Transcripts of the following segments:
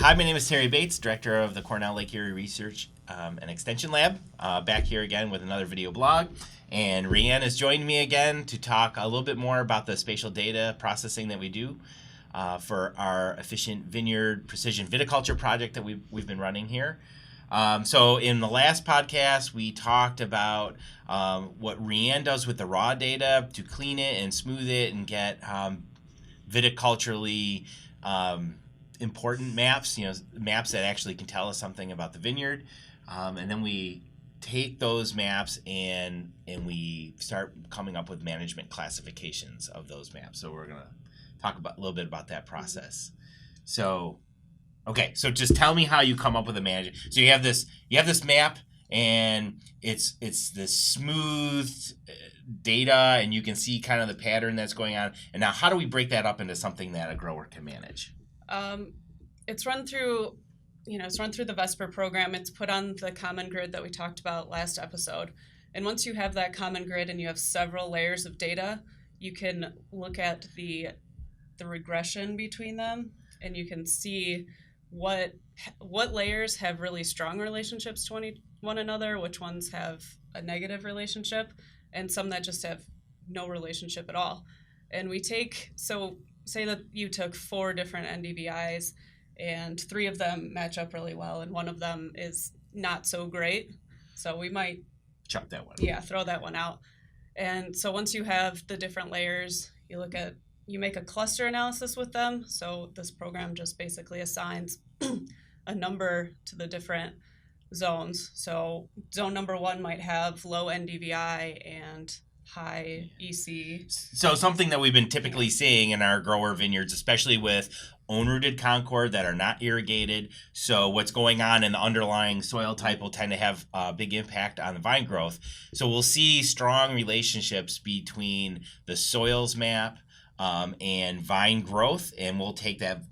Hi, my name is Terry Bates, Director of the Cornell Lake Erie Research and Extension Lab, back here again with another video blog. And Rhiann has joined me again to talk a little bit more about the spatial data processing that we do for our efficient vineyard precision viticulture project that we've been running here. So in the last podcast, we talked about what Rhiann does with the raw data to clean it and smooth it and get viticulturally important maps, maps that actually can tell us something about the vineyard. And then we take those maps and we start coming up with management classifications of those maps. So we're going to talk a little bit about that process. So, okay, so just tell me how you come up with a management. So you have this map, and it's this smooth data, and you can see kind of the pattern that's going on. And now, how do we break that up into something that a grower can manage? It's run through the Vesper program. It's put on the common grid that we talked about last episode. And once you have that common grid and you have several layers of data, you can look at the regression between them, and you can see what layers have really strong relationships to one another, which ones have a negative relationship, and some that just have no relationship at all. And say that you took 4 different NDVIs and 3 of them match up really well and one of them is not so great. So we might chuck that one. Yeah, throw that one out. And so once you have the different layers, you make a cluster analysis with them. So this program just basically assigns a number to the different zones. So zone number 1 might have low NDVI and high EC. So something that we've been typically seeing in our grower vineyards, especially with own-rooted concord that are not irrigated. So what's going on in the underlying soil type will tend to have a big impact on the vine growth. So we'll see strong relationships between the soils map and vine growth, and we'll take that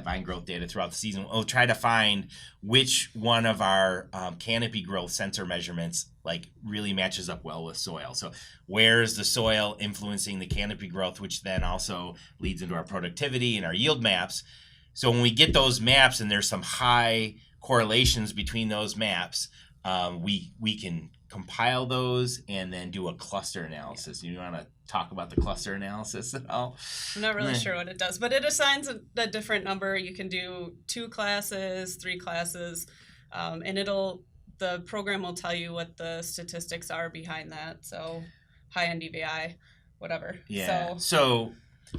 vine growth data throughout the season. We'll try to find which one of our canopy growth sensor measurements really matches up well with soil. So where's the soil influencing the canopy growth, which then also leads into our productivity and our yield maps. So when we get those maps and there's some high correlations between those maps, we can compile those and then do a cluster analysis. You want to talk about the cluster analysis at all? I'm not really sure what it does, but it assigns a different number. You can do 2 classes, 3 classes, and the program will tell you what the statistics are behind that. So high NDVI, whatever. Yeah. So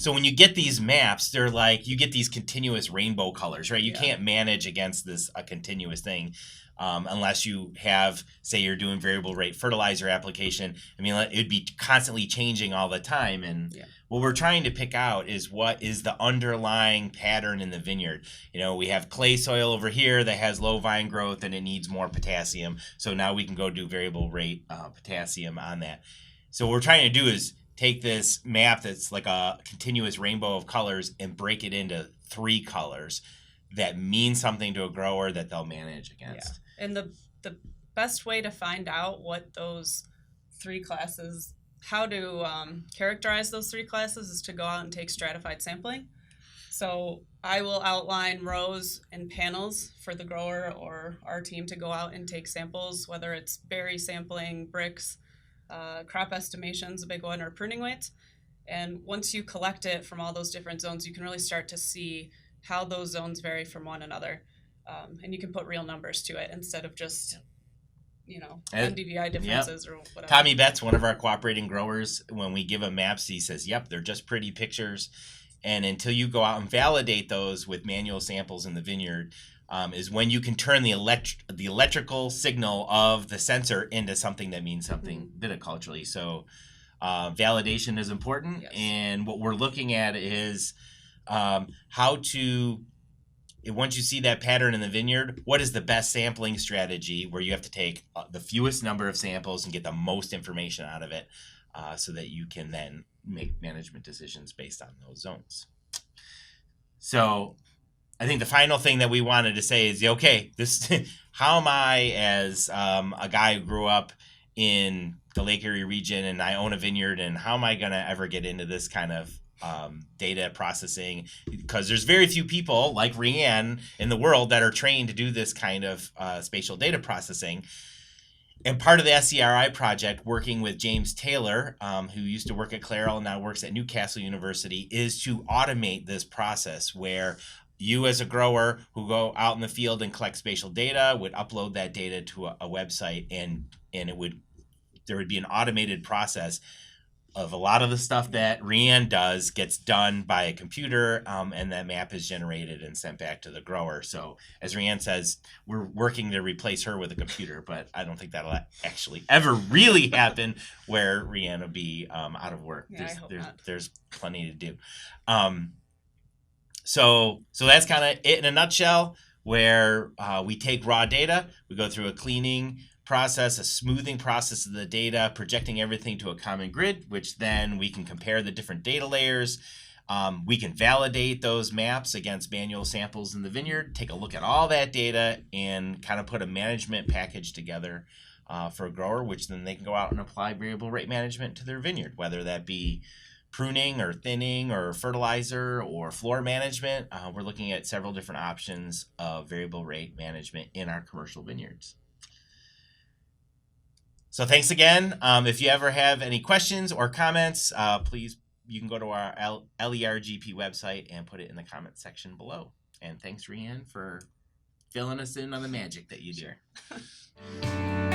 when you get these maps, they're you get these continuous rainbow colors, right? You can't manage against a continuous thing. Unless you have, say, you're doing variable rate fertilizer application. I mean, it would be constantly changing all the time. And what we're trying to pick out is what is the underlying pattern in the vineyard. We have clay soil over here that has low vine growth and it needs more potassium. So now we can go do variable rate potassium on that. So what we're trying to do is take this map that's like a continuous rainbow of colors and break it into 3 colors that mean something to a grower that they'll manage against. Yeah. And the best way to find out what those 3 classes, how to characterize those 3 classes is to go out and take stratified sampling. So I will outline rows and panels for the grower or our team to go out and take samples, whether it's berry sampling, bricks, crop estimations, a big one, or pruning weights. And once you collect it from all those different zones, you can really start to see how those zones vary from one another. And you can put real numbers to it instead of just, NDVI differences or whatever. Tommy Betts, one of our cooperating growers, when we give him maps, he says, yep, they're just pretty pictures. And until you go out and validate those with manual samples in the vineyard, is when you can turn the electrical signal of the sensor into something that means something viticulturally. So validation is important. Yes. And what we're looking at is how to, once you see that pattern in the vineyard, what is the best sampling strategy where you have to take the fewest number of samples and get the most information out of it so that you can then make management decisions based on those zones. So I think the final thing that we wanted to say is, how am I, as a guy who grew up in the Lake Erie region and I own a vineyard, and how am I going to ever get into this kind of data processing, because there's very few people like Rhiann in the world that are trained to do this kind of spatial data processing. And part of the SCRI project, working with James Taylor, who used to work at Clairol and now works at Newcastle University, is to automate this process where you as a grower who go out in the field and collect spatial data would upload that data to a website, and there would be an automated process of a lot of the stuff that Rhiann does gets done by a computer, and that map is generated and sent back to the grower. So as Rhiann says, we're working to replace her with a computer, but I don't think that'll actually ever really happen where Rhiann will be out of work. Yeah, I hope not. There's plenty to do. So that's kind of it in a nutshell, where we take raw data, we go through a cleaning process, a smoothing process of the data, projecting everything to a common grid, which then we can compare the different data layers. We can validate those maps against manual samples in the vineyard, take a look at all that data, and kind of put a management package together for a grower, which then they can go out and apply variable rate management to their vineyard, whether that be pruning or thinning or fertilizer or floor management. We're looking at several different options of variable rate management in our commercial vineyards. So thanks again. If you ever have any questions or comments, please, you can go to our LERGP website and put it in the comment section below. And thanks, Rhiann, for filling us in on the magic that you do. Sure.